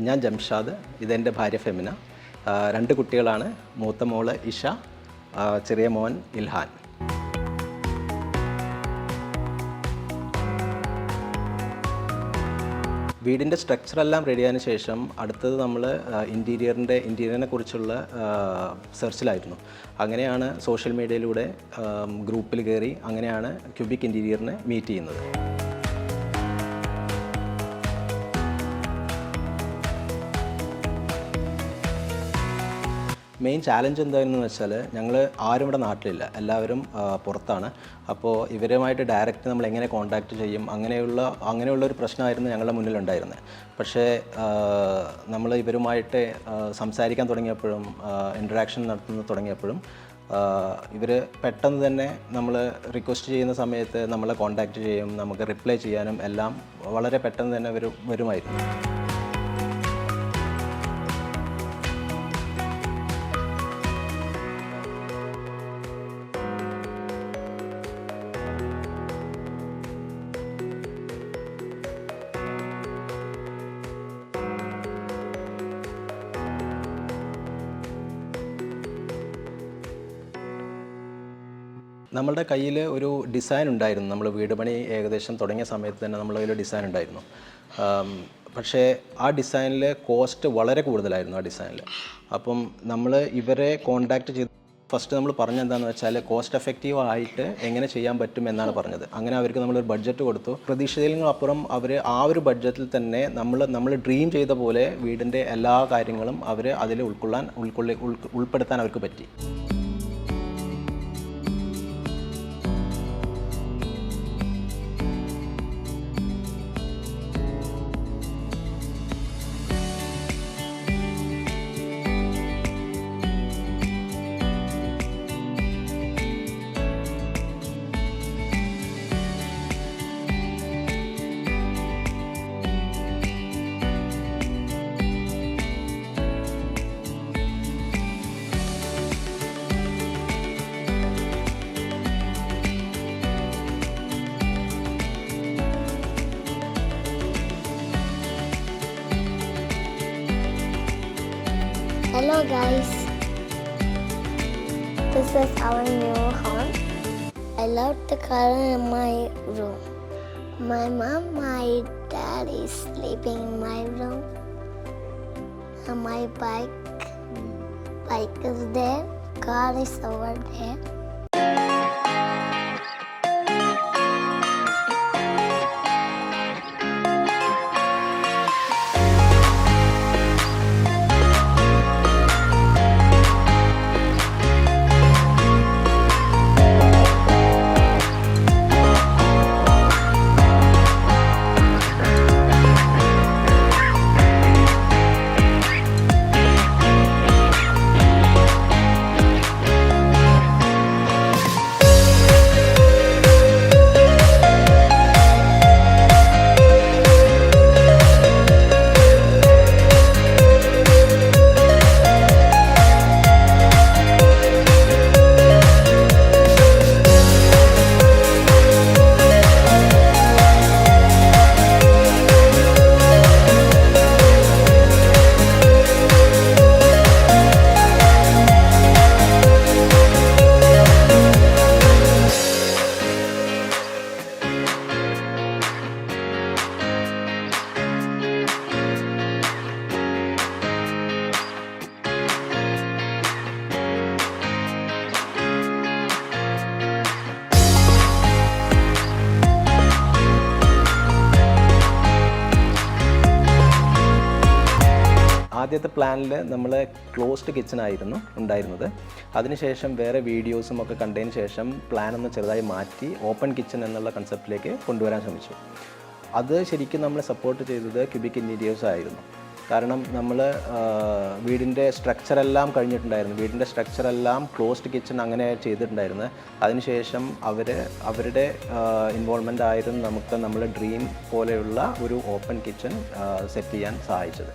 ഞാൻ ജംഷാദ്, ഇതെൻ്റെ ഭാര്യ ഫെമിന. 2 കുട്ടികളാണ്. മൂത്ത മോള് ഇഷ, ചെറിയ മോൻ ഇൽഹാൻ. വീടിൻ്റെ സ്ട്രക്ചറെല്ലാം റെഡിയായതിനു ശേഷം അടുത്തത് നമ്മൾ ഇൻറ്റീരിയറിനെ കുറിച്ചുള്ള സെർച്ചിലായിരുന്നു. അങ്ങനെയാണ് സോഷ്യൽ മീഡിയയിലൂടെ ഗ്രൂപ്പിൽ കയറി അങ്ങനെയാണ് ക്യൂബിക് ഇൻറ്റീരിയറിനെ മീറ്റ് ചെയ്യുന്നത്. മെയിൻ ചാലഞ്ച് എന്തായിരുന്നു വെച്ചാൽ, ഞങ്ങൾ ആരും ഇവിടെ നാട്ടിലില്ല, എല്ലാവരും പുറത്താണ്. അപ്പോൾ ഇവരുമായിട്ട് ഡയറക്റ്റ് നമ്മൾ എങ്ങനെ കോൺടാക്റ്റ് ചെയ്യും, അങ്ങനെയുള്ള ഒരു പ്രശ്നമായിരുന്നു ഞങ്ങളുടെ മുന്നിലുണ്ടായിരുന്നത്. പക്ഷേ നമ്മൾ ഇവരുമായിട്ട് സംസാരിക്കാൻ തുടങ്ങിയപ്പോഴും ഇൻറ്ററാക്ഷൻ നടത്തുന്ന തുടങ്ങിയപ്പോഴും ഇവർ പെട്ടെന്ന് തന്നെ നമ്മൾ റിക്വസ്റ്റ് ചെയ്യുന്ന സമയത്ത് നമ്മളെ കോൺടാക്റ്റ് ചെയ്യും, നമുക്ക് റിപ്ലൈ ചെയ്യാനും എല്ലാം വളരെ പെട്ടെന്ന് തന്നെ വരുമായിരുന്നു. നമ്മളുടെ കയ്യിൽ ഒരു ഡിസൈൻ ഉണ്ടായിരുന്നു. നമ്മൾ വീട് പണി ഏകദേശം തുടങ്ങിയ സമയത്ത് തന്നെ നമ്മുടെ കയ്യിൽ ഡിസൈൻ ഉണ്ടായിരുന്നു. പക്ഷേ ആ ഡിസൈനിൽ കോസ്റ്റ് വളരെ കൂടുതലായിരുന്നു. ആ ഡിസൈനിൽ അപ്പം നമ്മൾ ഇവരെ കോൺടാക്റ്റ് ചെയ്ത് ഫസ്റ്റ് നമ്മൾ പറഞ്ഞെന്താണെന്ന് വെച്ചാൽ കോസ്റ്റ് എഫക്റ്റീവ് ആയിട്ട് എങ്ങനെ ചെയ്യാൻ പറ്റും എന്നാണ് പറഞ്ഞത്. അങ്ങനെ അവർക്ക് നമ്മളൊരു ബഡ്ജറ്റ് കൊടുത്തു. പ്രതീക്ഷിച്ചതിനപ്പുറം അവർ ആ ഒരു ബഡ്ജറ്റിൽ തന്നെ നമ്മൾ ഡ്രീം ചെയ്ത പോലെ വീടിൻ്റെ എല്ലാ കാര്യങ്ങളും അവർ അതിൽ ഉൾപ്പെടുത്താൻ അവർക്ക് പറ്റി. Hello guys, this is our new home. I love the color in my room. My mom, my dad is sleeping in my room. And my bike is there, car is over there. ആദ്യത്തെ പ്ലാനിൽ നമ്മൾ closed kitchen ആയിരുന്നു ഉണ്ടായിരുന്നത്. അതിനുശേഷം വേറെ വീഡിയോസും ഒക്കെ കണ്ടതിന് ശേഷം പ്ലാൻ ഒന്ന് ചെറുതായി മാറ്റി ഓപ്പൺ കിച്ചൺ എന്നുള്ള കൺസെപ്റ്റിലേക്ക് കൊണ്ടുവരാൻ ശ്രമിച്ചു. അത് ശരിക്കും നമ്മളെ സപ്പോർട്ട് ചെയ്തത് ക്യൂബിക് ഇൻറ്റീരിയേഴ്സ് ആയിരുന്നു. കാരണം നമ്മൾ വീടിൻ്റെ സ്ട്രക്ചറെല്ലാം കഴിഞ്ഞിട്ടുണ്ടായിരുന്നു. വീടിൻ്റെ സ്ട്രക്ചറെല്ലാം ക്ലോസ്ഡ് കിച്ചൺ അങ്ങനെ ചെയ്തിട്ടുണ്ടായിരുന്നു. അതിനുശേഷം അവരുടെ ഇൻവോൾവ്മെൻ്റ് ആയിരുന്നു നമുക്ക് നമ്മുടെ ഡ്രീം പോലെയുള്ള ഒരു ഓപ്പൺ കിച്ചൺ സെറ്റ് ചെയ്യാൻ സഹായിച്ചത്.